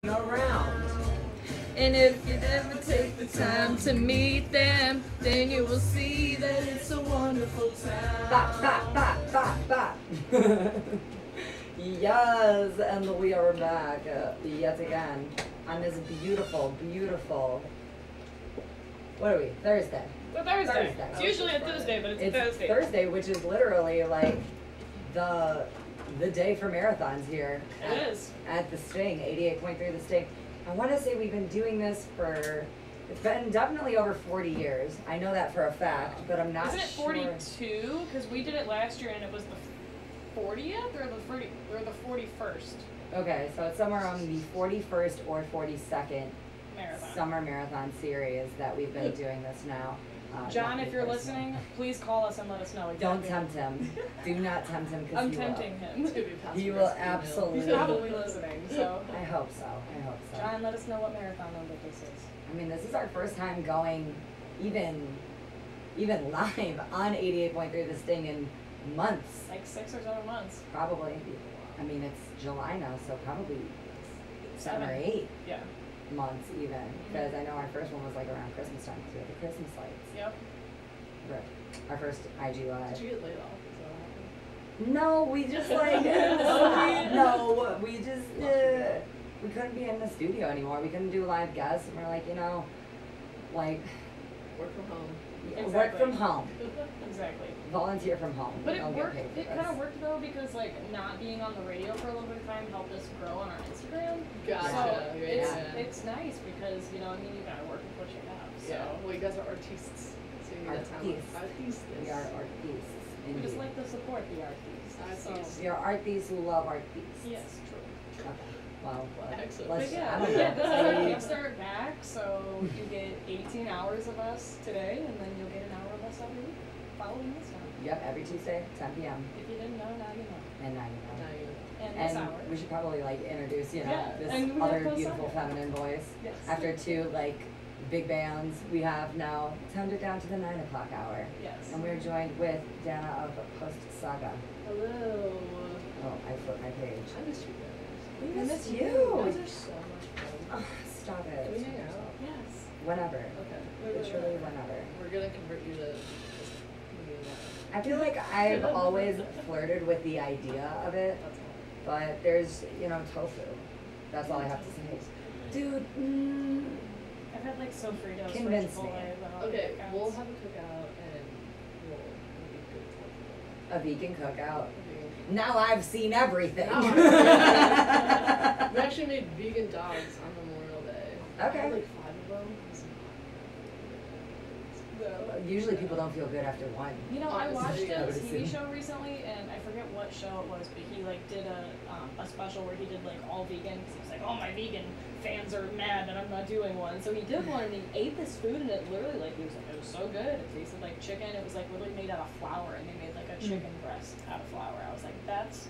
around. And if you ever take the time to meet them, then you will see that it's a wonderful time. Ba. Yes, and we are back yet again on this beautiful, what are we? Thursday. It's Thursday. It's usually a Tuesday, but it's a Thursday. Thursday, which is literally like the day for marathons here. It is. At the Sting, 88.3 the Sting. I want to say we've been doing this for, it's been definitely over 40 years. I know that for a fact, but I'm not sure. Isn't it 42? Because we did it last year and it was the 40th or the 41st? Okay, so it's somewhere on the 41st or 42nd marathon. Summer marathon series that we've been doing this now. John, if you're listening, please call us and let us know. Exactly. Don't tempt him. Do not tempt him because I'm tempting him. He will absolutely. He's probably listening, so. I hope so. John, let us know what marathon number this is. I mean, this is our first time going even live on 88.3 the Sting in months. Like 6 or 7 months. Probably. I mean, it's July now, so probably 7 or 8. Yeah. Months even, because I know our first one was like around Christmas time because we had the Christmas lights. Yep. Right. Our first IG Live. Did you get laid off? Is that what happened? No, we just like no, we just we couldn't be in the studio anymore. We couldn't do live guests, and we're like, like work from home. Exactly. Work from home. Exactly. Volunteer from home. But it worked. It kind of worked though because like not being on the radio for a little bit of time helped us grow on our Instagram. Gotcha. So it's nice because you gotta work with what you have. So well, you guys are artists. So you need artistes. We are artists. We just like to support the artists. We are artists who love artists. Yes, true. Okay. Well, excellent. But yeah, this is our Kickstart back, so you get 18 hours of us today, and then you'll get an hour of us every week following this one. Yep, every Tuesday, 10 p.m. If you didn't know, now you know. And now you know. And this hour. We should probably like introduce, this other beautiful feminine voice. Yes. After 2 like big bands, we have now toned it down to the 9 o'clock hour. Yes. And we're joined with Danna of Post Saga. Hello. Oh, I flipped my page. I missed you guys. We missed you. You guys are so much fun. Oh, stop it. Can we hang out? Yes. Whenever. Okay. Literally whenever. We're gonna convert you to I feel like I've always flirted with the idea of it, but there's, tofu. That's all I have to say. Dude, I've had like Sofritos. Convince me. Okay, we'll have a cookout and we'll eat good. A vegan cookout. Now I've seen everything. We actually made vegan dogs on Memorial Day. Okay. I had like 5 of them. Usually people don't feel good after one. I watched a TV show recently, and I forget what show it was, but he like did a special where he did like all vegan. Cause he was like, oh, my vegan fans are mad that I'm not doing one. So he did one, and he ate this food, and it literally he was like, it was so good. It tasted like chicken. It was like literally made out of flour, and they made like a chicken breast out of flour. I was like, that's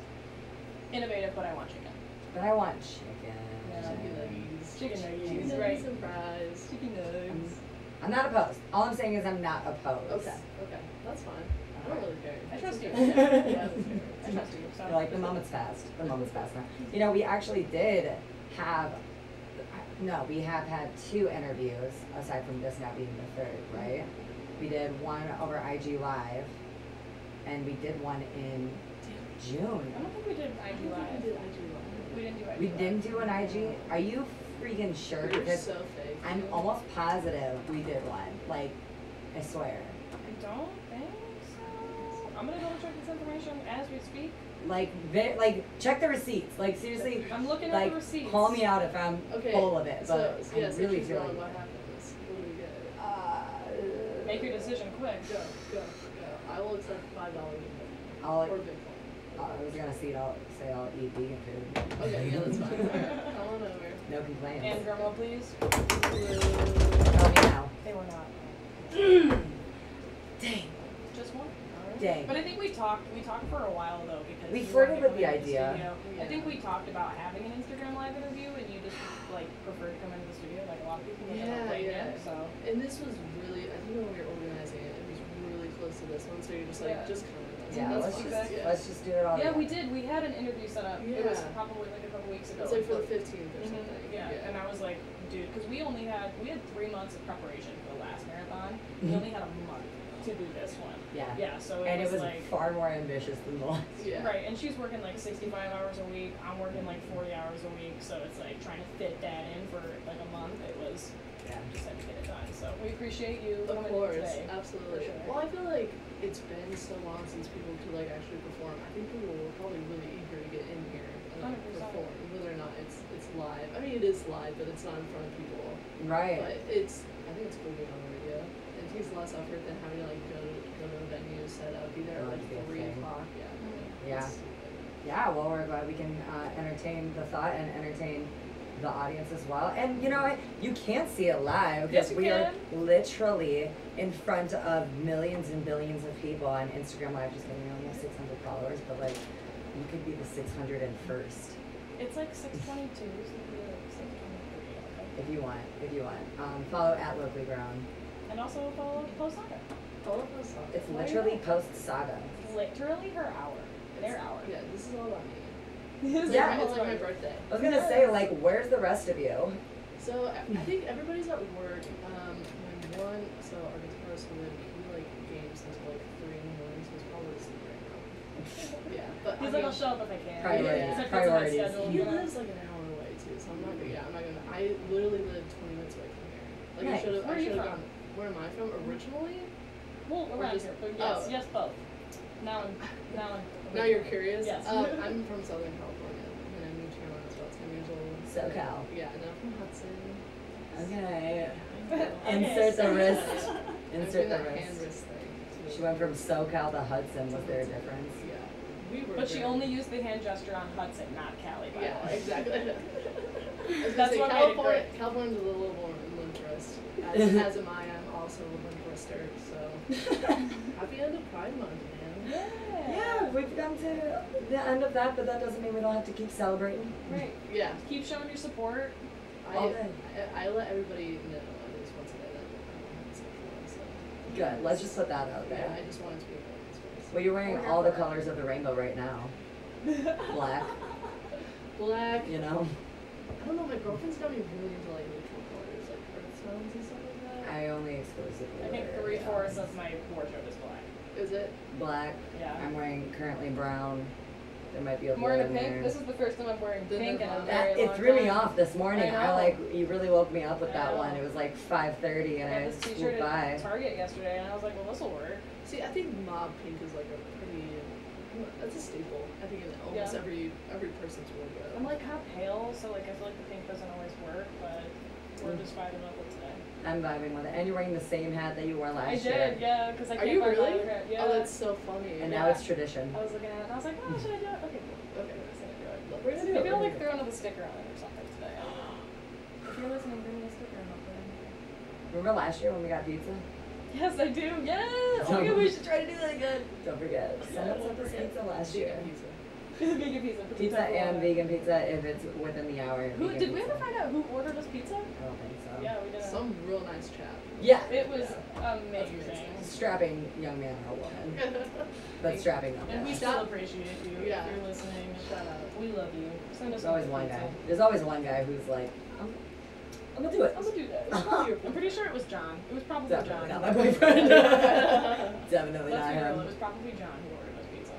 innovative, but I want chicken. But I want chicken. Yeah. Chicken nuggets. Chicken nuggets Right. and fries. Chicken nuggets. I'm not opposed. All I'm saying is I'm not opposed. Okay, that's fine. I don't really care. I trust you. Yeah, I trust you. So. You're like, the moment's fast. The moment's fast now. We actually did have, we have had 2 interviews, aside from this now being the 3rd, right? We did one over IG Live, and we did one in June. I don't think we did IG Live. We didn't do IG Live. We didn't do an IG? Are you freaking sure? You're Because so fake. I'm almost positive we did one. Like, I swear. I don't think so. I'm gonna double check this information as we speak. Check the receipts. Like, seriously. I'm looking at the receipts. Call me out if I'm full of it. But I really feel like. What happens? What do we get? Make your decision quick. Go. I will accept $5 I'll. or Bitcoin. I was gonna say I'll eat vegan food. Okay, yeah, that's fine. Come on over. No complaints. And drum roll, please. Tell me now. They were not. Dang. Just one. Dang. But I think we talked for a while though because we you flirted wanted to with the come into idea. studio. I think we talked about having an Instagram live interview, and you just preferred to come into the studio like a lot of people. Yeah. So. And this was really, I think when we were organizing it, it was really close to this one. So you're just just come. Yeah, let's just do it all. Yeah, we did. We had an interview set up. Yeah. It was probably like a couple weeks ago. It was like for the 15th or something. Yeah. like, dude, because we had 3 months of preparation for the last marathon. We only had a month to do this one. Yeah. Yeah, so it was like far more ambitious than the last. Yeah. Right, and she's working like 65 hours a week. I'm working like 40 hours a week, so it's like trying to fit that in for like a month. It was just had to get it done. So we appreciate you coming in today. Absolutely. Sure. Well, I feel like it's been so long since people could like actually perform. I think people were probably really eager to get in here and 100%. perform, whether or not it's live. I mean, it is live, but it's not in front of people. Right. But I think it's cool being on the radio. It takes less effort than having to like go to a venue, set up, be there at like 3 o'clock. Yeah. Yeah, well, we're glad we can entertain the thought and entertain the audience as well. And you know what? You can't see it live because Yes, we can. are literally in front of millions and billions of people on Instagram Live. Just kidding, we only have 600 followers, but like, you could be the 601st. It's like 6:22, so it'd be like 6:23. If you want. Follow at LoCLE Grown. And also follow Post Saga. Follow Post Saga. It's literally Post Saga. It's literally her hour. Their hour. Yeah, this is all about me. Yeah. It's like my birthday. I was gonna say, like, where's the rest of you? So I think everybody's at work. So our guitarist Luke, he like games until like 3 in the morning, so he's probably asleep right now. Yeah, but He's like, I'll show up if I can. Priorities. He's like, Priorities. that's my schedule. He lives like an hour away too, so I'm not gonna. I literally live 20 minutes away from here. Like Nice. I should Where are you have from? gone. Where am I from originally? Well, around here, but yes, yes, both. Now Now you're curious? Yes. I'm from Southern California, and I moved here when I was about 10 years old. SoCal. Yeah, and I'm from Hudson. Okay. Okay. Insert the wrist. I'm Insert doing the that hand wrist. wrist thing. She went from SoCal to Hudson. Was there a difference? Yeah. We were But she very- only used the hand gesture on Hudson, not Cali, by Yeah, the way. exactly. I was That's gonna say, what made it great. California's a little more limperist. As am I. I'm also a limperister. So happy end of Pride Month, man. Yeah, we've come to the end of that, but that doesn't mean we don't have to keep celebrating. Right. Yeah. Keep showing your support. All day. I let everybody know at least once a day that I don't have a sexual one, so. Good. Let's just put that out Yeah, there. I just wanted to be in this space. Well, you're wearing all the colors of the rainbow right now. Black, Black. you know. I don't know, my girlfriend's got me really into like neutral colors, like earth tones and stuff like that. I only exclusively I think wear 3/4 of my wardrobe is black. Is it? black. Yeah. I'm wearing currently brown. There might be a I'm blue wearing in pink. there. This is the first time I'm wearing The pink in a Nirvana. very It long threw me time. off this morning. I know. I you really woke me up with I that know. one. It was like 5:30 and I I got this t-shirt swooped by. at Target yesterday, and I was like, well, this will work. See, I think mauve pink is like a pretty, that's a staple, I think, in almost Yeah. every person's wardrobe. I'm like kind of pale, so like I feel like the pink doesn't always work, but we're just vibing up with today. I'm vibing with it. And you're wearing the same hat that you wore last I year. did, yeah, because I Are can't you find my really? other hat. Yeah. Oh, that's so funny. And Yeah. now it's tradition. I was looking at it, and I was like, oh, should I do it? Okay, cool. Okay. I'm just gonna do it. We're gonna do it. Maybe I'll we're like gonna throw another sticker on it or something today. I don't know. If you're listening, bring me a sticker and I'll put it in here. Remember last year when we got pizza? Yes, I do. Yes. Oh my god, we should try to do that again. Don't forget. Send us up this pizza last year. Pizza. Vegan pizza. Pizza and vegan pizza if it's within the hour. Who vegan did we pizza. ever find out who ordered us pizza? I don't think so. Yeah, we did. Some real nice chap. Yeah. It was That's amazing. Strapping young man or woman. But strapping them. And we Yeah. still appreciate you Yeah. if you're listening. Shout out. We love you. Send us There's always some one pizza. guy. There's always one guy who's like, I'm gonna do it. I'm gonna do that. It's probably your- I'm pretty sure it was John. It was probably Definitely John. not my boyfriend. Definitely Let's not be real. him. It was probably John who ordered us pizza.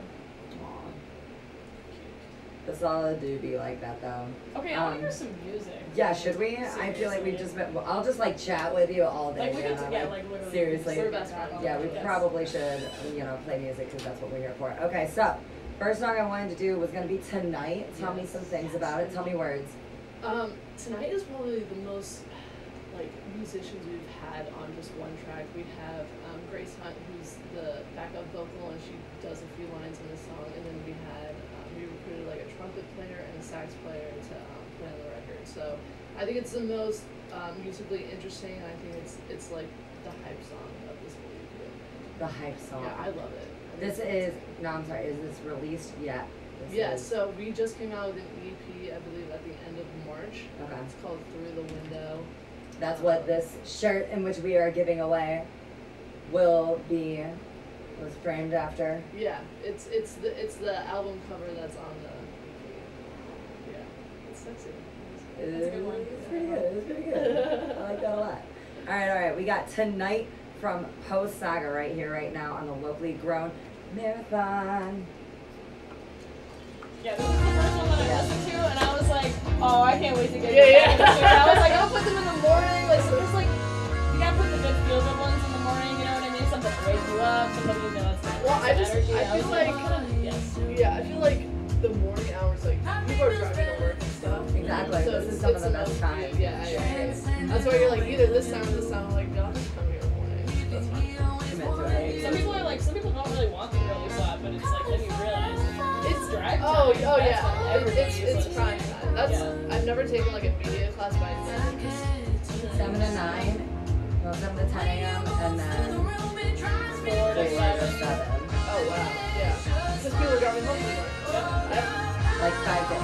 The solid do be like that though. Okay, I want to hear some music. Yeah, should we? I feel like we've just been. Well, I'll just like chat with you all day. Like we could, Jana, yeah, like literally. seriously. We're best friends. Yeah, we Yes. probably should, play music because that's what we're here for. Okay, so first song I wanted to do was gonna be Tonight. Tell me some things about it. Tell me words. Tonight is probably the most like musicians we've had on just one track. We have Grace Hunt, who's the backup vocal, and she does a few lines in the song. And then we had we recruited like a trumpet player and a sax player to play on the record. So I think it's the most musically interesting, and I think it's like the hype song of this whole EP. The hype song. Yeah, I love it. This is I'm sorry. Is this released yet? This Yeah, is- so we just came out with an EP, I believe, at the end of March. Okay. It's called Through the Window. That's what this shirt in which we are giving away will be. Was framed after. Yeah, it's the album cover that's on the EP. Yeah, it's sexy. That's a good one. It's pretty good. It's All right. We got Tonight from Post Saga right here, right now on the LoC'LE Grown Marathon. Yeah, this is the first one that I listened to, and I was like, oh, I can't wait to get back into it. I was like, I'll put them in the morning. Like, so there's like, you gotta put the good feel-good ones in the morning, you know what I mean? Something to wake you up, somebody you know that's gonna energy. I feel like, I feel like the morning hours, like, people are driving to work and stuff. Exactly, so this is some of the best time. Yeah, I agree. That's why you're like, either this time or this time. I'm like, no, I'll just come here in the morning. That's fine. Some people are like, some people don't really want the early slot, but it's like, then you realize it's drive time. Oh yeah. It's prime time. I've never taken like a media class by then. 7 to 9, well 7 to 10 a.m. and then 4 to 7. Oh wow, yeah. Because people are driving home from work. Like 5 to 8.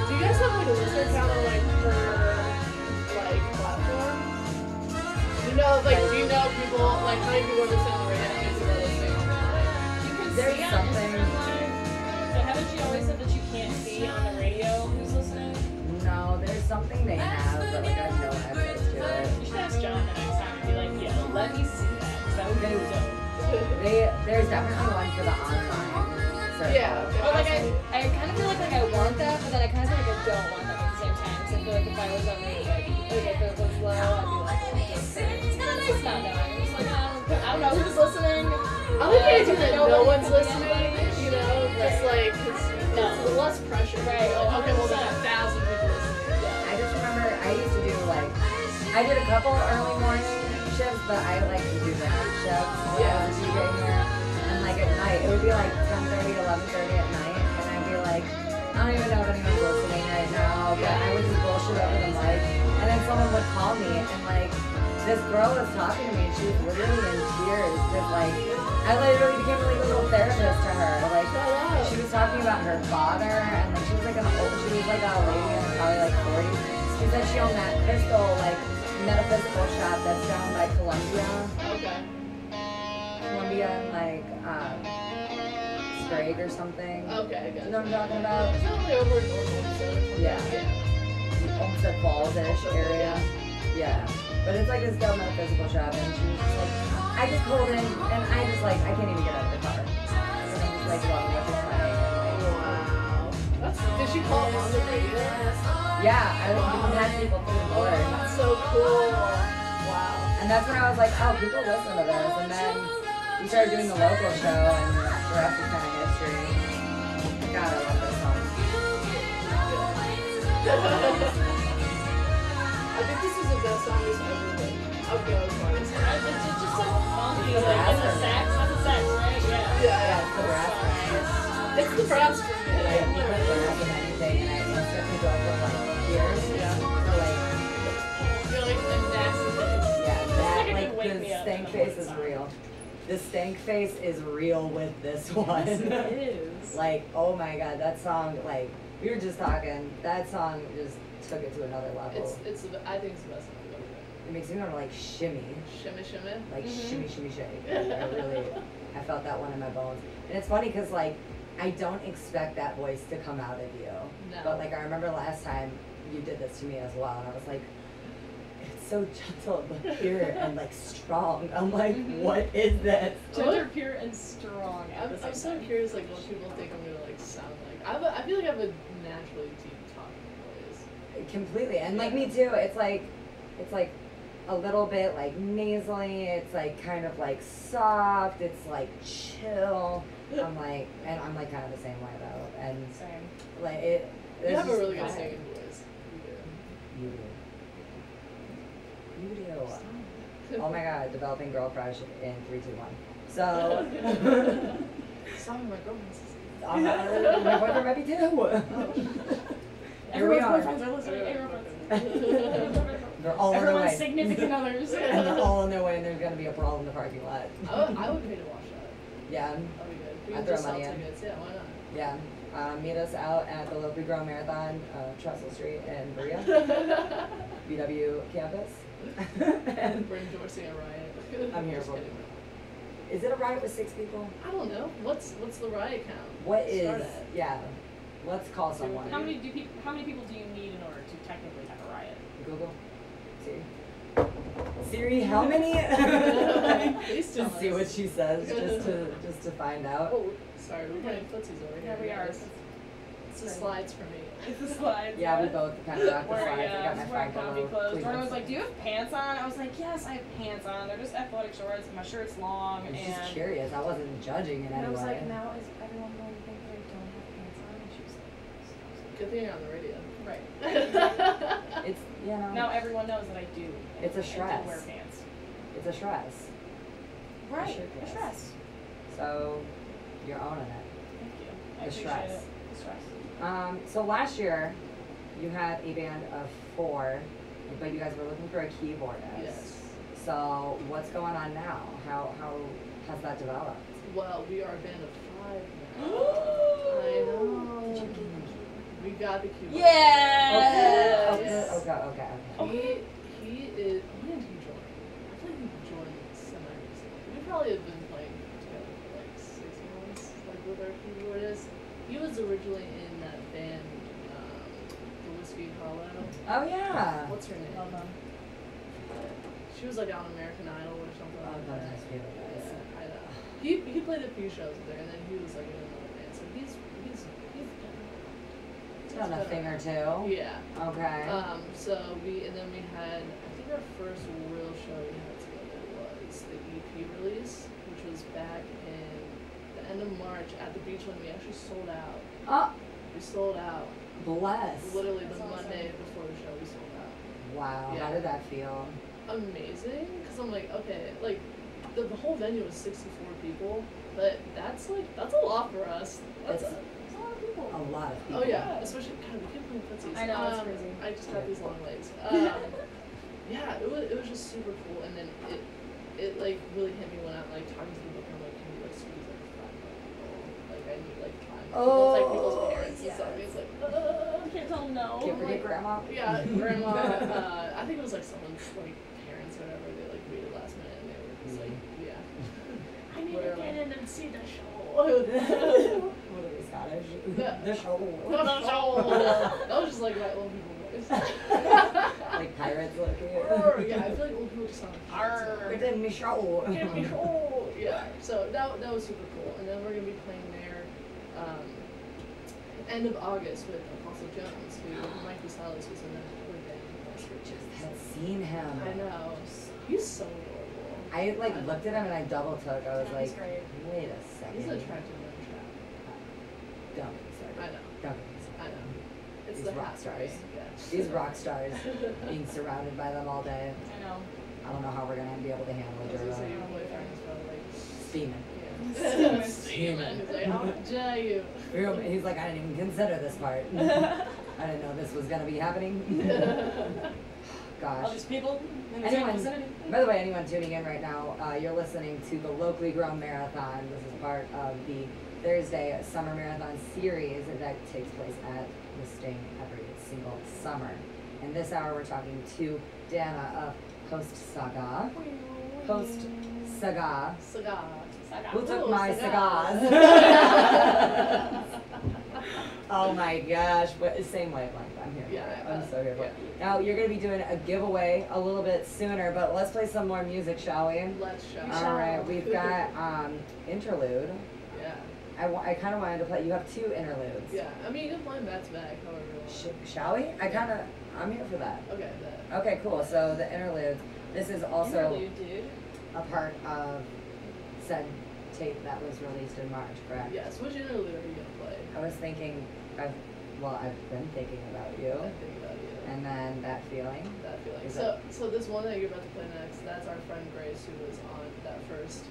Do you guys have like a listener count on like per like platform? Do you know people like how many people are listening to the radio? How many people are listening online? You can There's see something. But haven't you always said that you can't see on the radio who's listening? No, there's something they have, but like I have no access to it. You should ask John the next time and be like, yeah, let me see that. Because that would be dope. There's definitely one for the online circle. Yeah. But like I kind of feel like I want that, but then I kind of feel like I don't want that at the same time. Because I feel like if I was on me, like if it was low, I'd be like, oh, it's kind of nice not knowing. It's like, I don't know who's listening. I like the idea that no one's listening, you know, just like, cause it's less pressure. Right. Like, okay, well, there's 1,000 people listening. I just remember I used to do like, I did a couple early morning shifts, but I like to do the night shifts when I was a DJ here. And like at night, it would be like 10:30, 11:30 at night, and I'd be like, I don't even know if anyone's listening right now, but I would just bullshit over the mic, and then someone would call me, and like, this girl was talking to me, and she was literally in tears, because like, I literally became like a little therapist to her. Like, she was talking about her father, and like she was like a lady in probably like 40s. She said she owned that crystal, like, metaphysical shop that's down by Columbia. Okay. Columbia and like, Sprague or something. Okay, good. You know what I'm talking about? It's probably over in North Homestead. Yeah. Homestead Falls-ish area. Yeah. But it's like this dope metaphysical shop, and she was just like, I just pulled in, and I just like, I can't even get out of the car. And I'm just like loving what she's playing. Wow. Did she call on the radio? Yeah, I even had people through the board. That's so cool. Wow. And that's when I was like, oh, people listen to this. And then we started doing the local show, and the rest is kind of history. God, I love this song. I think this is the best song we've ever written. I'll go as far as that. It's just so funky. Like, and the sax, that's the sax, right? Yeah, it's the brass. It's the brass for me. And I put brass in anything, and I instantly go from like ears to like, You're like a nasty face. yeah, that like me the up stank in the face morning is time. real. The stank face is real with this one. It is. Like, oh my god, that song, like, we were just talking, that song just took it to another level. I think it's the best song we've ever written. It makes me want to like shimmy. Shimmy, shimmy. Like shimmy, shimmy, shake. I felt that one in my bones. And it's funny because like, I don't expect that voice to come out of you. No. But like, I remember last time you did this to me as well, and I was like, it's so gentle, but pure and like strong. I'm like, what is this? Gender, pure, and strong. I'm so curious, like, what people think I'm gonna like sound like. I feel like I have a naturally deep talking voice. Completely, and like me too. It's like a little bit like nasally. It's like kind of like soft. It's like chill. I'm like kind of the same way though, and Same. like it. You have a really good singing voice. You do. Oh my god, developing girl crush in 3, 2, 1. So. Sorry, my girlfriend's My boyfriend might be too. Here we are. Boyfriends are listening. They're all on their Everyone's way. significant others. And they're all on their way, and there's gonna be a brawl in the parking lot. I would pay to watch that. Yeah. That'd be good. We I'd can throw just sell money in. tickets. Yeah, why not? Yeah. Meet us out at the LoC'LE Grown Marathon, Trestle Street in Berea, BW campus. And We're endorsing a riot. I'm here Just for it. kidding. Is it a riot with 6 people? I don't know. What's the riot count? What is? Start at. Yeah. Let's call someone. How many people do you need in order to technically have a riot? Google. See. Siri, how many? Please tell Just see us. what she says, just to find out. Oh, sorry, we're playing footsies over here. Yeah, we are. It's the slides for me. It's the slides. Yeah, we both kind of rock the We're, slides. I got my just wearing five comfy below. clothes. Please Jordan don't was like, say "Do you have pants on?" I was like, "Yes, I have pants on. They're just athletic shorts. My shirt's long." I was and just curious. I wasn't judging in and I any was way. like, "Now is everyone going to think that I don't have pants on?" And she was like, Good thing you're on the radio. "Right." It's, you know, Now everyone knows that I do. It's a I do stress. wear pants. it's a stress. Right. should A guess. stress. So you're owning it. Thank you. I The appreciate stress. it. The stress. So last year, you had a band of 4, but you guys were looking for a keyboardist. Yes. So what's going on now? How has that developed? Well, we are a band of 5 now. I know. Did you give them We got the keyboard. Yes. Okay. He is. When did he join? I feel like he joined semi-recently. We probably have been playing together for like 6 months, like with our keyboardist. He was originally in that band, the Whiskey Hollow. Oh yeah. What's her name? Love them. She was like on American Idol or something Oh, like those that. nice people, guys. Yeah, I know. He played a few shows there, and then he was like in another band. So he's Done a thing or two. yeah. Okay. So and then we had, I think our first real show we had together was the EP release, which was back in the end of March at the beach when we actually sold out. Oh, We sold out. bless. Literally That's the awesome. Monday before the show, we sold out. Wow. Yeah. How did that feel? Amazing, because I'm like, okay, like the whole venue was 64 people, but that's a lot for us. That's It's a lot of people. a lot of people. Oh yeah, especially kind of we keep playing footsies. I know, it's crazy. I just have these long legs. Yeah, it was just super cool, and then it like really hit me when I like talking to the booker. I'm like, can you like squeeze like 5 people? Like I need like time. Oh, Like people's parents and yes. stuff. And it's like, Can't tell them no. Can't forget grandma. yeah, grandma. I think it was like someone's like parents or whatever. They like waited last minute and they were just like, yeah. I need to get in and see the show. What are we, Scottish? The show. That was just like my old people voice. Like pirates looking. Yeah, I feel like old people just sound like Arr. It didn't me show. Give me show. Yeah, so that was super cool. And then we're gonna be playing there end of August with Apostle Jones, who Mike Salas was in that other band. Had seen him. I know. He's so adorable. I like looked at him and I double took. I was Yeah, he's like, great. wait a second. He's attractive in the trap. Don't get me started. I know. Don't get me started. I know. It's These the rock hat for stars. me, yeah. These rock stars being surrounded by them all day. I know. I don't know how we're gonna be able to handle I was it. gonna say your Jordan. boyfriend is probably like, Steaming. yeah. Steaming. He's like, how dare you? He's like, I didn't even consider this part. I didn't know this was gonna be happening. All Gosh. these people in the Anyone, vicinity. by the way, anyone tuning in right now, you're listening to the LoCLE Grown Marathon. This is part of the Thursday Summer Marathon series that takes place at the Sting every single summer. And this hour we're talking to Danna of Post Saga. Post Saga. Cigar. Who took Ooh, my cigars. cigars? Oh my gosh, same wavelength. I'm here for Yeah, it. I'm so here for it. yeah. Now, you're going to be doing a giveaway a little bit sooner, but let's play some more music, shall we? Let's show. All right, we've got interlude. Yeah. I kind of wanted to play. You have 2 interludes. Yeah. I mean, you can play them back to back, however you want. Shall we? I'm here for that. Okay. That. Okay, cool. So the interludes. This is also Interlude, dude. a part of said tape that was released in March, correct? Yes. Which interlude are you gonna play? I was thinking, I've been thinking about you, I think about you. and then that feeling. That feeling. Is So this one that you're about to play next, that's our friend Grace, who was on that first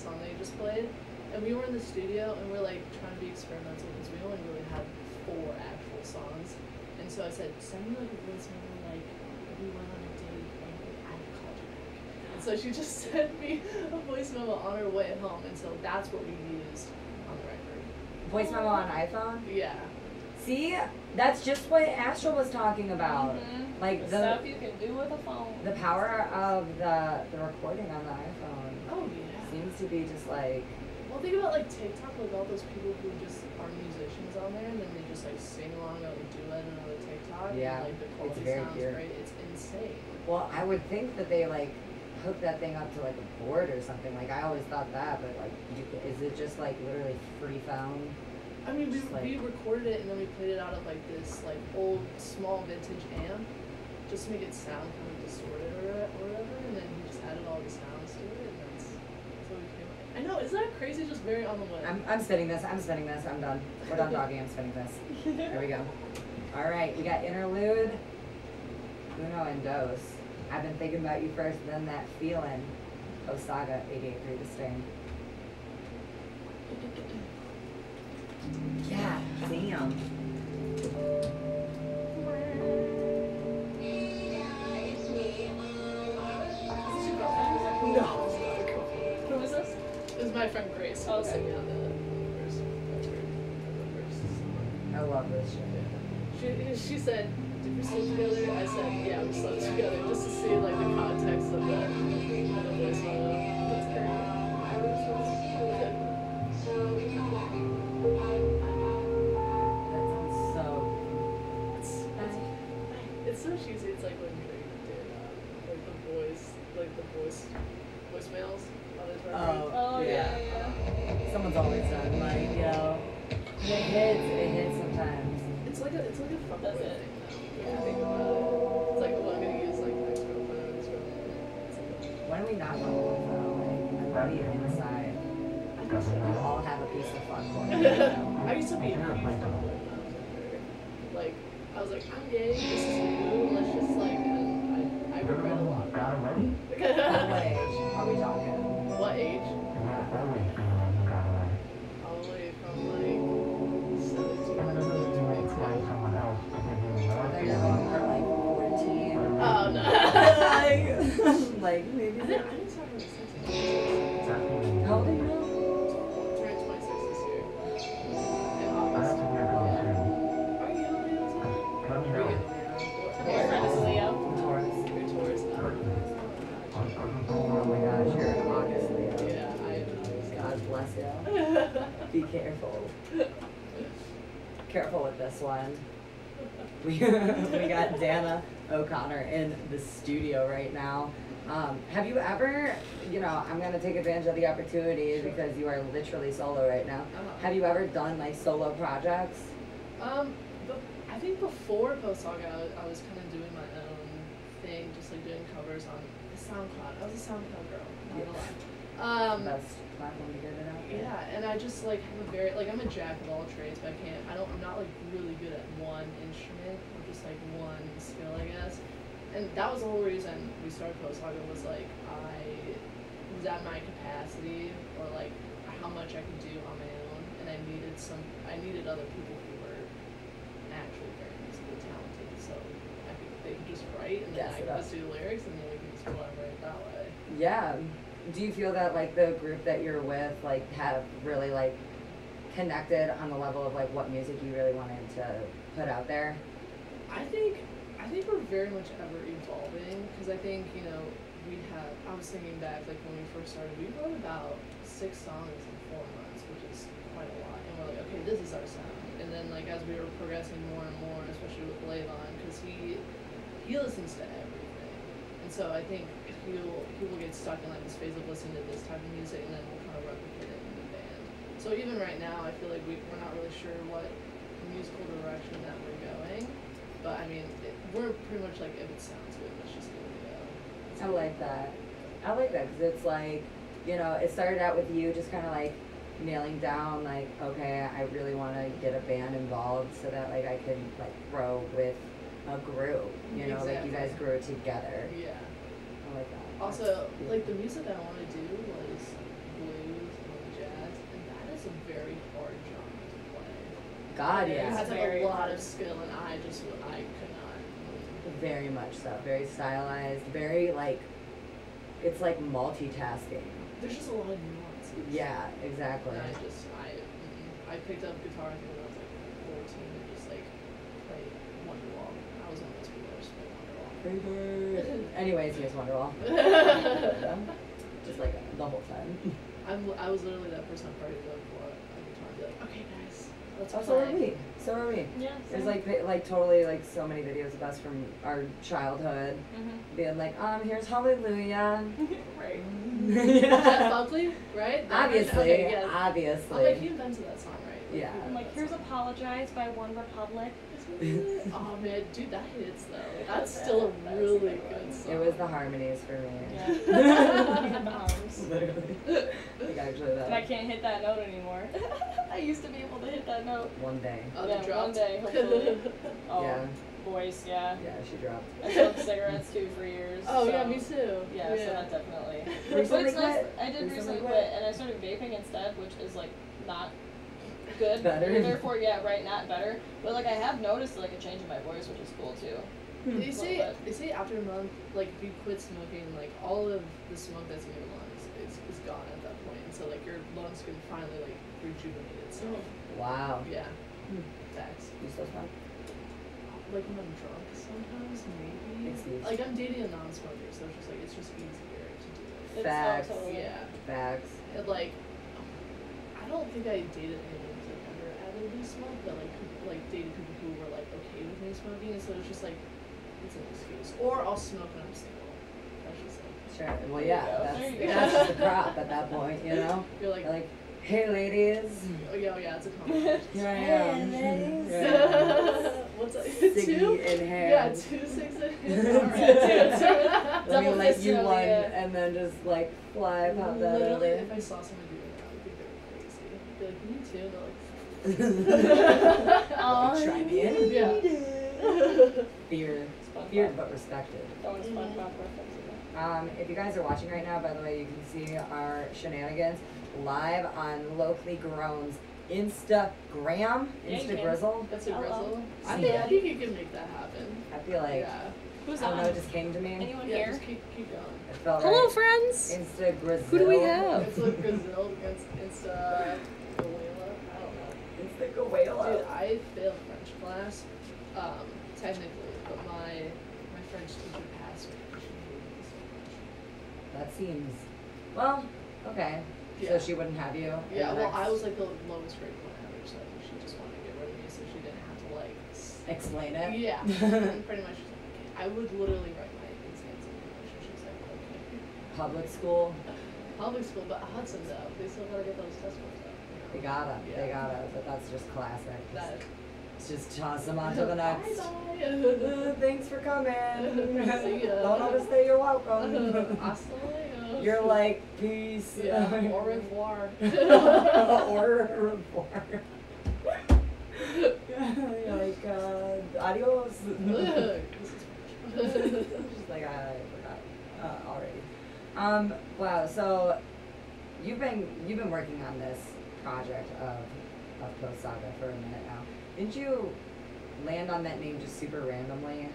song that you just played. And we were in the studio and we're like trying to be experimental because we only really had 4 actual songs. And so I said, send me like a voice memo like we went on a date and I called you back. And so she just sent me a voice memo on her way home, and so that's what we used on the record. Voice memo on iPhone? Yeah. See? That's just what Astral was talking about. Mhm. Like The stuff you can do with a phone. the power of the recording on the iPhone Oh yeah. seems to be just like, Well, think about like TikTok, like all those people who just are musicians on there, and then they just like sing along on a duet and on a TikTok. Yeah, And, like the it's quality very sounds pure. great. It's insane. well, I would think that they like hook that thing up to like a board or something. Like I always thought that, but like, is it just like literally free found? I mean, we recorded it and then we played it out of like this like old small vintage amp, just to make it sound kind of distorted or whatever. And then he just added all the sounds to it, and that's what we came up. I know, isn't that crazy? Just very on the way. I'm spinning this. I'm done. We're done talking. I'm spinning this. There we go. All right, we got interlude, uno and dos. I've been thinking about you first, then that feeling. Post Saga, 88.3 The Sting. Yeah, damn. No. Who is this? It was my friend Grace. Oh, okay. I love this shit. She said, did we sleep together? I said, yeah, we slept together, just to see like the context of the voice memo. That's great. It's so cheesy. It's like when Drake did like the voicemails on his record. Oh yeah. Someone's always done like, it hits sometimes. It's like a fuck Does boy it? thing though. Yeah, think about it. It's like, well, I'm gonna use like ex-girlfriend or ex-girlfriend. When are we not going to though? Like, how do you inside? We all have a piece of fun going. I used to be a huge fuck boy when I was younger. Like, I was like, I'm gay, this is new, let's just like, and I regret a lot. What age are we talking? What age? Probably from like 17 to 22. I thought you were going for like 14. Oh no. like maybe. I didn't start when I was 16. How old are you now? Turned 26 this year. In August. Yeah. Are you Leo too? Your friend is Leo. Taurus. You're Taurus. Oh my gosh, you're an August Leo. Yeah, I am. God bless you. Be careful. Careful with this one. We got Danna O'Connor in the studio right now. Have you ever, I'm going to take advantage of the opportunity because you are literally solo right now. Have you ever done like solo projects? I think before Post Saga, I was kind of doing my own thing, just like doing covers on SoundCloud. I was a SoundCloud girl, not gonna lie. Best platform to get it out there. Yeah, and I just like have a very I'm a jack of all trades, but I'm not like really good at one instrument or just like one skill, I guess. And that was the whole reason we started Post Saga, was like I was at my capacity or like how much I could do on my own, and I needed other people who were actually very musically talented, so I think they could just write and then I could just do the lyrics and then we could just collaborate that way. Yeah. Do you feel that like the group that you're with like have really like connected on the level of like what music you really wanted to put out there? I think we're very much ever evolving, because I think I was thinking back like when we first started, we wrote about 6 songs in 4 months, which is quite a lot, and we're like, okay, this is our sound. And then like as we were progressing more and more, especially with LG'Thon, because he listens to everything, and so I think people get stuck in like this phase of listening to this type of music, and then we'll kind of replicate it in the band. So even right now, I feel like we're not really sure what musical direction that we're going, but I mean we're pretty much like, if it sounds good, let's just give it a go. I like that because it's like, it started out with you just kind of like nailing down like, okay, I really want to get a band involved so that like I can like grow with a group, Exactly. like you guys grew together. Yeah. I like that. Also, like the music I want to do was blues and jazz, and that is a very hard genre to play. God, You yeah. have to have a lot of skill, and I could not. Very much so. Very stylized. Very like, it's like multitasking. There's just a lot of nuances. Yeah, exactly. And I picked up guitar I think when I was like 14 and just like played Wonderwall. I was one of those people that just played Wonderwall. Freebird. Anyways, here's Wonderwall. Just like the whole time. I was literally that person I partied with for a guitar and be like, okay guys, let's So play. are we. So are we. Yeah. There's like totally like so many videos of us from our childhood being like, here's Hallelujah. Right. Jeff Buckley, right? Obviously, Okay, yeah. obviously. I'm like, he invented that song, right? Like, Yeah. I'm like, here's Apologize by One Republic. Oh man, dude, that hits though. That's still a really good song. It was the harmonies for me. Yeah. The arms. Literally. Like actually that. And I can't hit that note anymore. I used to be able to hit that note. One day. Oh, Yeah, they dropped. one day, hopefully. Oh, Yeah. voice, yeah. Yeah, she dropped. I smoked cigarettes too for years. Oh so, yeah, me too. Yeah, so that definitely. But Recently it's nice. quit? I did recently quit? quit, and I started vaping instead, which is like not good. Better. Therefore, yeah, right, not better. But like I have noticed like a change in my voice, which is cool too. They say after a month, like if you quit smoking, like all of the smoke that's in your lungs is gone at that point. And so like your lungs can finally like rejuvenate itself. Wow. Yeah. Facts. You still smoke? Like when I'm drunk sometimes, maybe. Excuse. Like I'm dating a non-smoker, so it's just easier to do it. Facts. Totally. Yeah. Facts. And like, I don't think I dated anyone who's like ever avidly smoked, but like dated people who were like okay with me smoking, and so it's just like it's an excuse. Or I'll smoke when I'm single. That's just like Sure. Well, There yeah, you go. that's There you go. just the prop at that point, you know? you're like, Like, hey, ladies. oh yeah, it's a compliment. Here I am. ladies. Here I am. What's that? Siggy Two? in hand. Yeah, 2 6 in hand. Alright, two. Let me Double let fist you in the one air. and then just like fly pop that Literally, over. if I saw someone doing that, I would think they were crazy. I'd be like, me too. They're like, Oh, try me in. yeah. Feared. SpongeBob. Feared but respected. That was SpongeBob reference. If you guys are watching right now, by the way, you can see our shenanigans live on LoCLE Grown's Instagram, Yeah, you can. Instagrizzle. That's a Hello. grizzle. I I mean- think you can make that happen. I feel like, Yeah. Who's I don't on? know, it just came to me. Anyone Yeah, here? just keep going. It felt Hello, right. friends. Instagrizzle. Who do we have? It's like Brazil against Insta Goela. I don't know. Instagrizzle. Dude, I failed French class, technically, but my French teacher passed me. She hated me so much. That seems, well, okay. Yeah. So she wouldn't have you? in Yeah, the well, next- I was like the lowest grade point average, so I think she just wanted to get rid of me, so she didn't have to like. Explain it? Yeah, and pretty much. She's like, okay. I would literally write my exams in English, and she was like, okay. Public school, Public school, but Hudson though, they still gotta get those test scores up. they gotta, but that's just classic. That. Just toss them on to the next. Bye. Thanks for coming. See ya. Don't overstay your welcome. Hasta luego. You're like, peace. Yeah, au revoir. Au revoir. You're like, adios. Just like, I forgot already. Wow, so you've been working on this project of Post Saga for a minute now. Didn't you land on that name just super randomly?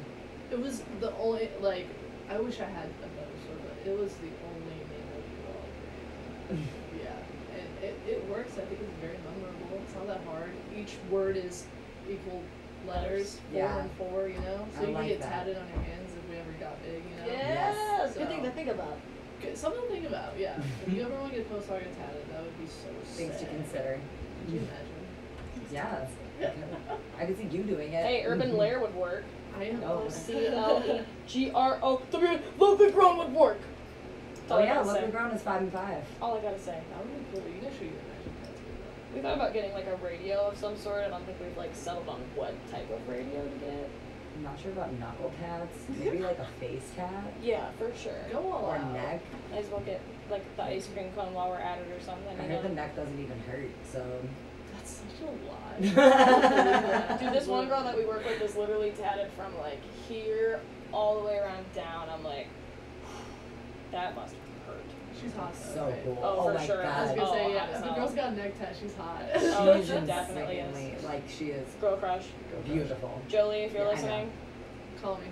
It was the only, like, I wish I had a better story, but it was the only name that we could all agree on. Yeah, and it works. I think it's very memorable. It's not that hard. Each word is equal letters, 4 Yeah. and 4, you know? So I you like can get that. tatted on your hands if we ever got big, you know? Yes. So- Good thing to think about. Something to think about, yeah. If you ever want to get Post Saga tatted, that would be so Things to sick. consider. Could you imagine? Yeah. I could see you doing it. Hey, Urban Lair would work. I am. Oh. LG'Thon LoCLE Grown would work. That's all Oh I yeah, gotta say. LoCLE Grown is 5 and 5. All I gotta say. That would be cool. You guys should get magic tattoo. We thought about getting like a radio of some sort. I don't think we've like settled on what type of radio to get. I'm not sure about knuckle tats. Maybe like a face tat Yeah, for sure. Go all or out. neck. Might as well get like the ice cream cone while we're at it or something. I You heard the know? neck doesn't even hurt, so. That's such a lie. Dude, this one girl that we work with is literally tatted from like here all the way around down. I'm like, that must hurt. She's hot though, So right? cool. Oh, for my sure. I was god. gonna say, Oh, yeah, hot as if the hell. girl's got a neck tat, she's hot. Oh, She's she definitely is. insanely- like she is Girl crush. beautiful. Jolie, if you're Yeah, I listening. Call me.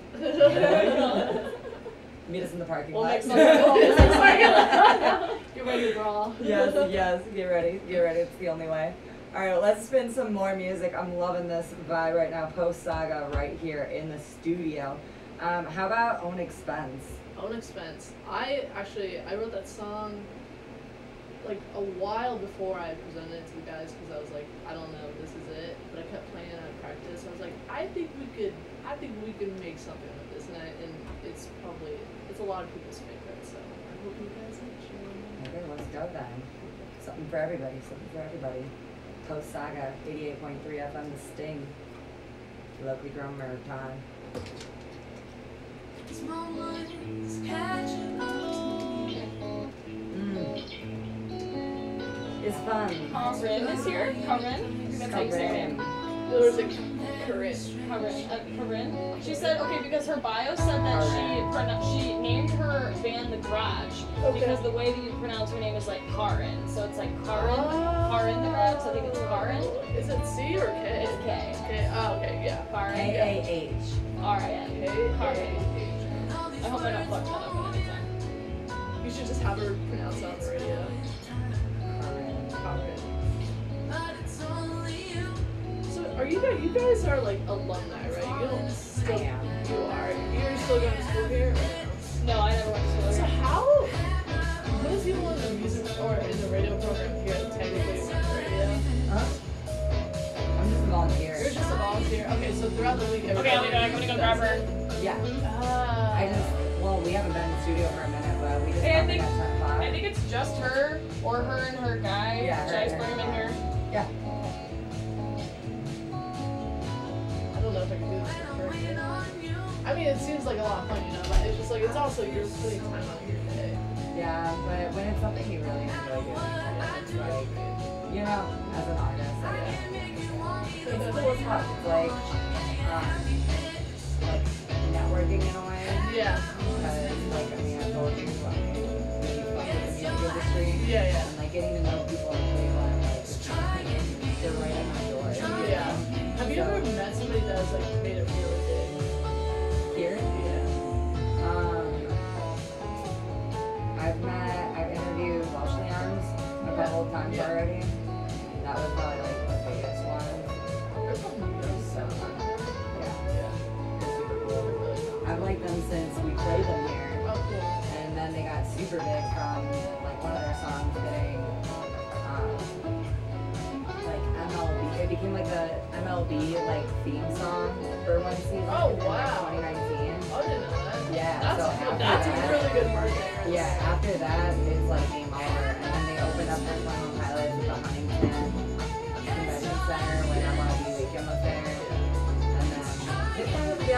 Meet us in the parking We'll lot. make some Get Get ready to brawl. Yes, get ready, it's the only way. Alright, let's spin some more music. I'm loving this vibe right now. Post Saga right here in the studio. How about Own Expense? Own expense. I wrote that song like a while before I presented it to the guys because I was like, I don't know, this is it. But I kept playing it at practice. I was like, I think we could make something with this, and it's a lot of people's favorite. So I hope you guys enjoy. Okay, let's go then. Something for everybody. Something for everybody. Post Saga, 88.3 FM, The Sting. LoCLE Grown Marathon. It's fun. Corinne is here. Corinne? That's how you say her name. There was a Corinne. Corinne. She said, okay, because her bio said that she named her band The Garage because the way that you pronounce her name is like Karin. So it's like Karin The Garage, so I think it's Karin. Is it C or K? It's K. K. Oh, okay, yeah. Karin. K-A-H. R-I-N. Karin. I hope I don't fuck that up at any time. You should just have her pronounce it on the radio. So are you guys are like alumni, right? You don't still, I am. You are. You're still going to school here? No, I never went to school So here. how, what is people in the music or in the radio program here that technically went to radio? Huh? I'm just a volunteer. You're just a volunteer. Okay, so throughout the week, Okay, I'm gonna go grab her. Yeah. We haven't been in the studio for a minute, but we just Hey, come in at 10 o'clock. I think it's just her, or her and her guy. Yeah, Should I just bring him in here? Yeah. I don't know if I can do this in person. I mean, it seems like a lot of fun, you know, but it's just like, it's also, you're putting time out of your day. Yeah, but when it's something you really enjoy doing, it's like, you know, as an artist, it's cool as fuck. It's like networking in a way. Yeah. Because, like, I mean, I told you, like, when you fuck with the music industry, Yeah. and, like, getting to know people in Cleveland, like, they're right at my door. Yeah. Have you ever met somebody that's, like, made it really big? Here? Yeah. I've interviewed LG'Thon a couple of times already. That was probably, like, the biggest one. There's something It was so fun. Yeah. Super cool. I've liked them since we played them here. Oh, cool. And then they got super big from like one of their songs getting like MLB. It became like the MLB like theme song for one season. Oh, in, wow. Like, 2019. Oh, I didn't know that. Yeah. That's So good. after That's that, a really good marketing. Right yeah. there. After that, it's like game over. And then they opened up their final pilot at the Huntington Convention Center when MLB weekend was there. And then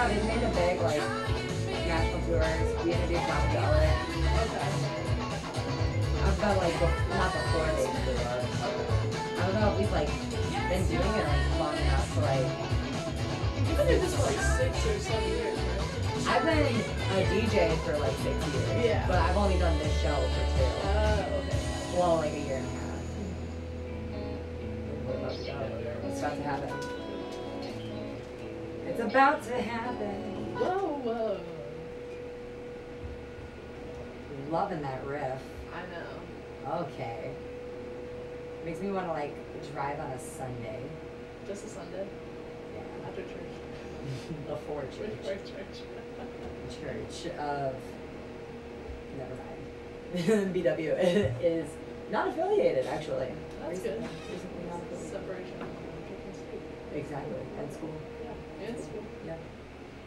they made it big like national tours. We interviewed Tom Dellett. Okay. I've got like not before they blew up. I don't know if we've like been doing it like long enough to like. You've been doing this for like 6 or 7 years, right? I've been a DJ for like 6 years. Yeah. But I've only done this show for 2. Okay. Well, like a year and a half. We're about to go. It's about to happen. It's about to happen. Whoa. Loving that riff. I know. Okay. Makes me want to like drive on a Sunday. Just a Sunday Yeah. after church. Before church. Church of. Never mind. BW is not affiliated actually. That's good. Recently not affiliated. Separation of church and state. Exactly. And school. Yeah. And school. Yeah.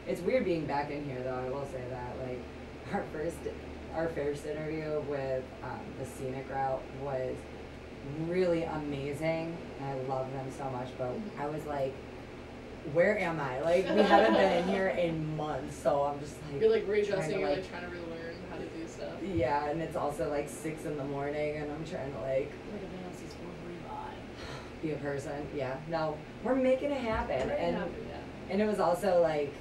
It's weird being back in here though, I will say that. Like our first interview with the Scenic Route was really amazing. And I love them so much, but I was like, where am I? Like we haven't been in here in months, so I'm just like You're like readjusting, you're like like trying to relearn how to do stuff. yeah, and it's also like 6 in the morning and I'm trying to like Like everyone else is more revive. be a person. Yeah. No, we're making it happen. And Yeah. and it was also like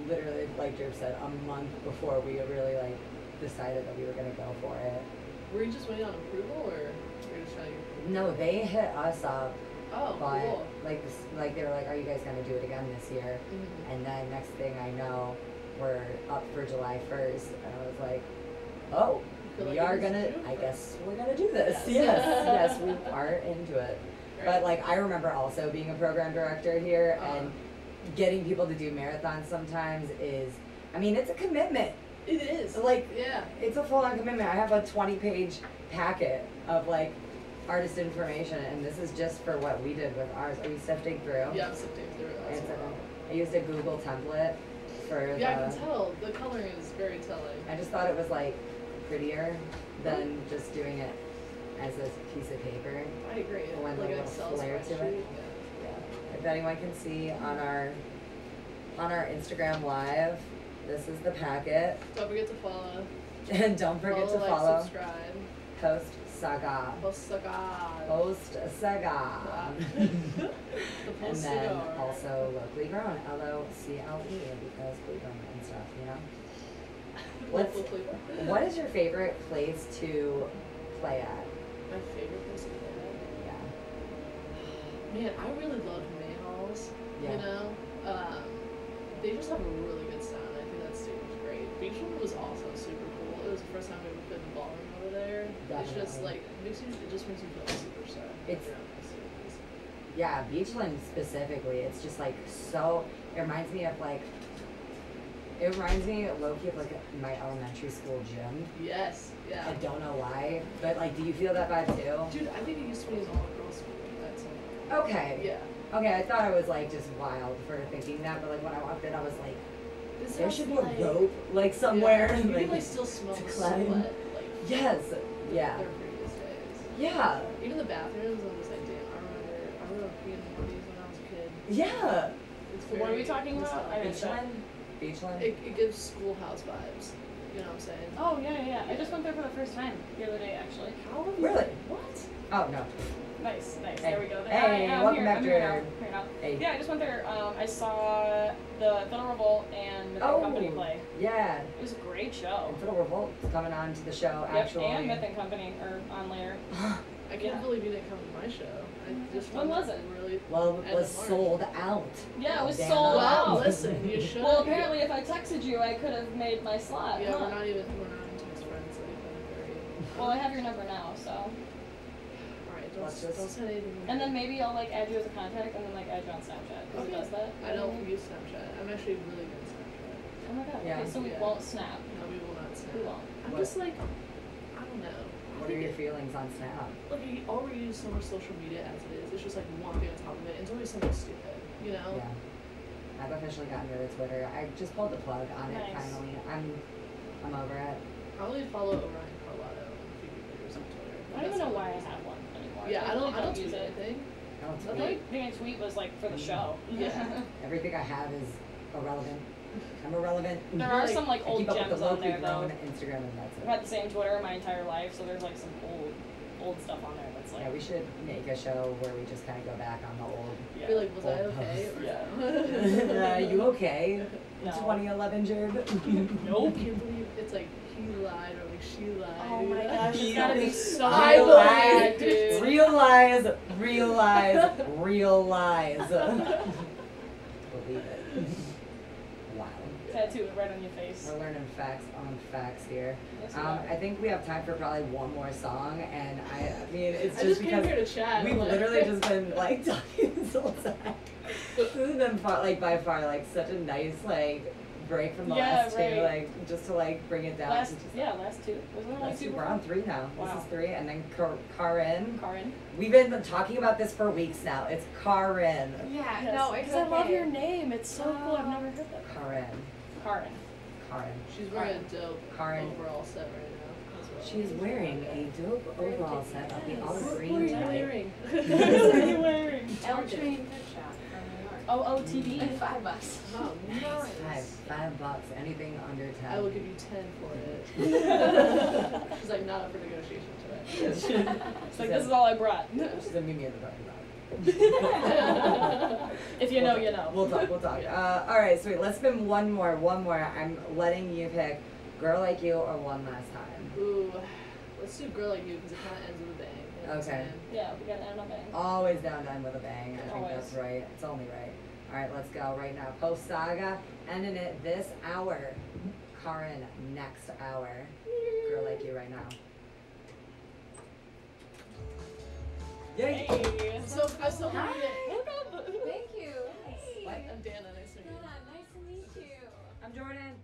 literally like Jerv said, a month before we really like decided that we were gonna go for it. Were you just waiting on approval or were you just trying to No, they hit us up, Oh, but cool. like they were like, are you guys gonna do it again this year? Mhm. And then next thing I know, we're up for July 1st, and I was like, oh, Feel we like are it is gonna, June I 1st. guess we're gonna do this. Yes. Yes, we are into it. Great. But like, I remember also being a program director here Uh-huh. and getting people to do marathons sometimes is, I mean, it's a commitment. It is. Like, yeah. It's a full-on commitment. I have a 20-page packet of like artist information, and this is just for what we did with ours. Are you sifting through? Yeah, I'm sifting through it as well. I used a Google template for I can tell. The coloring is very telling. I just thought it was like prettier than just doing it as a piece of paper. I agree. Like a little flair to it. Yeah. If anyone can see on our Instagram live, this is the packet. Don't forget to follow. And don't forget to follow. Subscribe. Post Saga. Post Saga. Post Saga. The Post And then Saga. also LoCLE Grown, LoCLE, because glue gum and stuff, you know? What is your favorite place to play at? My favorite place to play at? Yeah. Man, I really love May Halls. Yeah. You know? They just have a really good sound. I think that stage was great. Beachland was also super cool. It was the first time we ever played the ballroom over there. Definitely. It's just like, it just makes you feel like a superstar. Yeah, Beachland specifically, it's just like so, it reminds me of like, low-key of like my elementary school gym. Yes, yeah. I don't know why, but like, do you feel that vibe too? Dude, I think it used to be an all-girls school. That's Okay. Yeah. Okay, I thought I was like just wild for thinking that, but like when I walked in, I was like, there should be a rope like somewhere. Yeah. You like, can like still smell the climb. sweat. Like, yes. Yeah. their previous days. Yeah. Even the bathrooms, I'm just like, damn, I remember being in these when I was a kid. Yeah. It's What are we talking about? I missed that. Beachland? It gives schoolhouse vibes. You know what I'm saying? Oh, yeah. I just went there for the first time the other day, actually. How have you? Really? What? Oh, no. Nice. Hey. There we go. Hey, welcome back I'm to here your- now. Here now. Hey. Yeah, I just went there. I saw the Fiddle Revolt and the Company play. Yeah. It was a great show. And Fiddle Revolt is coming on to the show, Yep, actually. and Myth and Company are on later. I can't believe you didn't come to my show. I just When was it? Really. Well, it was End of March. sold out. Yeah, it was Danna. sold Well, out. listen, you should. Well, apparently, if I texted you, I could have made my slot. Yeah, huh? we're not even text friends. Like, Well, I have your number now, so. Alright, Let's just- don't send anything. And then maybe I'll like add you as a contact, and then like add you on Snapchat. Because it does that. I don't use Snapchat. I'm actually really good at Snapchat. Oh my god. Yeah. Okay, so we Yeah. won't snap. No, we will not Snap. We won't. I'm What? just like, I don't know. What are your feelings on Snap? Like, we already use so much social media as it is. It's just like one thing on top of it. It's always something stupid, you know? Yeah. I've officially gotten rid of Twitter. I just pulled the plug on it Nice. finally. I'm over it. I only follow Orion Carlotto and a few creators on Twitter. I don't even know why I have one anymore. Yeah, I don't use tweet it. anything. I don't The tweet. only thing I tweet was like for the show. Yeah. Everything I have is irrelevant. I'm irrelevant. There are some like I old keep up with gems the on LoCLE there Grown though. Instagram and that's I've it. had the same Twitter my entire life, so there's like some old stuff on there that's like. Yeah, we should make a show where we just kind of go back on the old. Yeah. Be like, was I Old okay? posts. Or Are you okay? No. 2011 Jerb? Nope. I can't believe it's like he lied or like she lied. Oh my gosh, it's He gotta be lied. so I Real believe, lies, dude. real lies, real lies, real lies. Believe it. Wow. Tattoo it right on your face. We're learning facts on facts here. Yes, we are. I think we have time for probably one more song, and I mean, it's I just just came because here to chat. we've like- literally just been like talking this whole time. This has been by far like such a nice like break from the Yeah, last right. two, like just to like bring it down. Last to just, two. Wasn't there like last two two. We're before? on 3 now. Wow. This is 3, and then Karin. Karin. We've been talking about this for weeks now. It's Karin. Yeah, Yes, no, it's because I love okay. your name. It's so cool. I've never heard that. Karin. Karin. Karin. She's wearing a dope Karin. overall set right now. as well. She's wearing a dope overall set of the olive What are green you type. wearing? What are you wearing? LG'Thon from New York. Oh, OTV. And $5. Oh, Nice. nice. $5. Anything under 10. I will give you 10 for it. Because I'm not up for negotiation today. It's like, this is all I brought. She's a Mimi at the party. If you know, you know. We'll talk. All right, sweet. Let's spin one more. I'm letting you pick Girl Like You or One Last Time. Ooh, let's do Girl Like You because it kind of ends with a bang. You know what I'm Okay. saying? Yeah, we got to end on bang. Always down to end with a bang. I think Always. that's right. It's only right. All right, let's go right now. Post Saga, ending it this hour. Karin, next hour. Girl Like You right now. Yay! Hey. I'm so happy that. Thank you. What? I'm Danna. Nice to meet you. Yeah, nice to meet you. I'm Jordan.